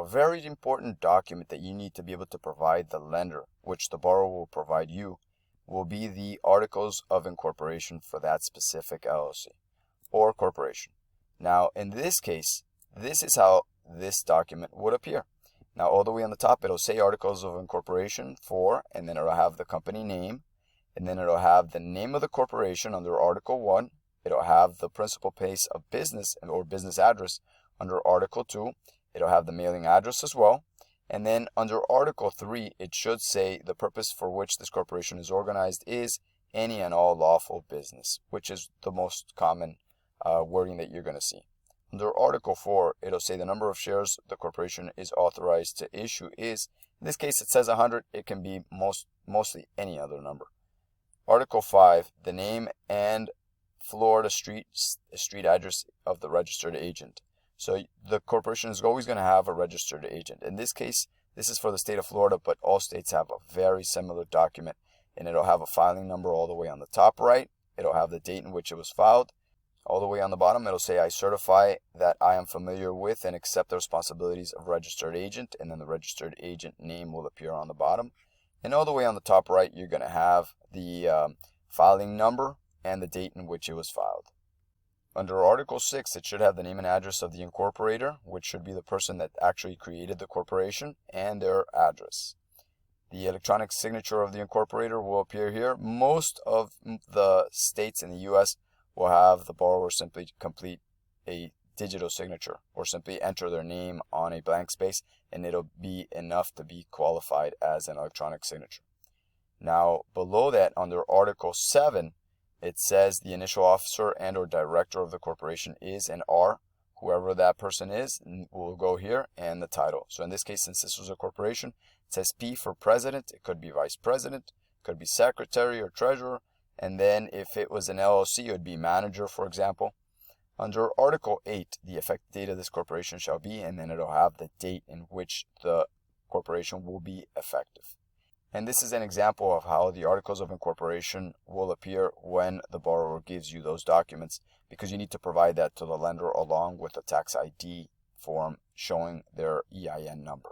very important document that you need to be able to provide the lender, which the borrower will provide you, will be the articles of incorporation for that specific LLC or corporation. Now, in this case, this is how this document would appear. Now, all the way on the top, it'll say articles of incorporation for, and then it'll have the company name, and then it'll have the name of the corporation under Article 1. It'll have the principal place of business or business address under Article 2. It'll have the mailing address as well. And then under Article 3, it should say the purpose for which this corporation is organized is any and all lawful business, which is the most common wording that you're going to see. Under Article 4, it'll say the number of shares the corporation is authorized to issue is, in this case it says 100, it can be mostly any other number. Article 5, the name and Florida street address of the registered agent. So the corporation is always going to have a registered agent. In this case, this is for the state of Florida, but all states have a very similar document, and it'll have a filing number all the way on the top right. It'll have the date in which it was filed. All the way on the bottom, it'll say, I certify that I am familiar with and accept the responsibilities of registered agent, and then the registered agent name will appear on the bottom. And all the way on the top right, you're going to have the filing number and the date in which it was filed. Under Article 6, it should have the name and address of the incorporator, which should be the person that actually created the corporation, and their address. The electronic signature of the incorporator will appear here. Most of the states in the U.S. will have the borrower simply complete a digital signature or simply enter their name on a blank space, and it'll be enough to be qualified as an electronic signature. Now, below that, under Article 7, it says the initial officer and or director of the corporation is and are, whoever that person is, will go here, and the title. So in this case, since this was a corporation, it says P for president. It could be vice president, it could be secretary or treasurer, and then if it was an LLC, it would be manager, for example. Under Article 8, the effective date of this corporation shall be, and then it'll have the date in which the corporation will be effective. And this is an example of how the articles of incorporation will appear when the borrower gives you those documents, because you need to provide that to the lender along with a tax ID form showing their EIN number.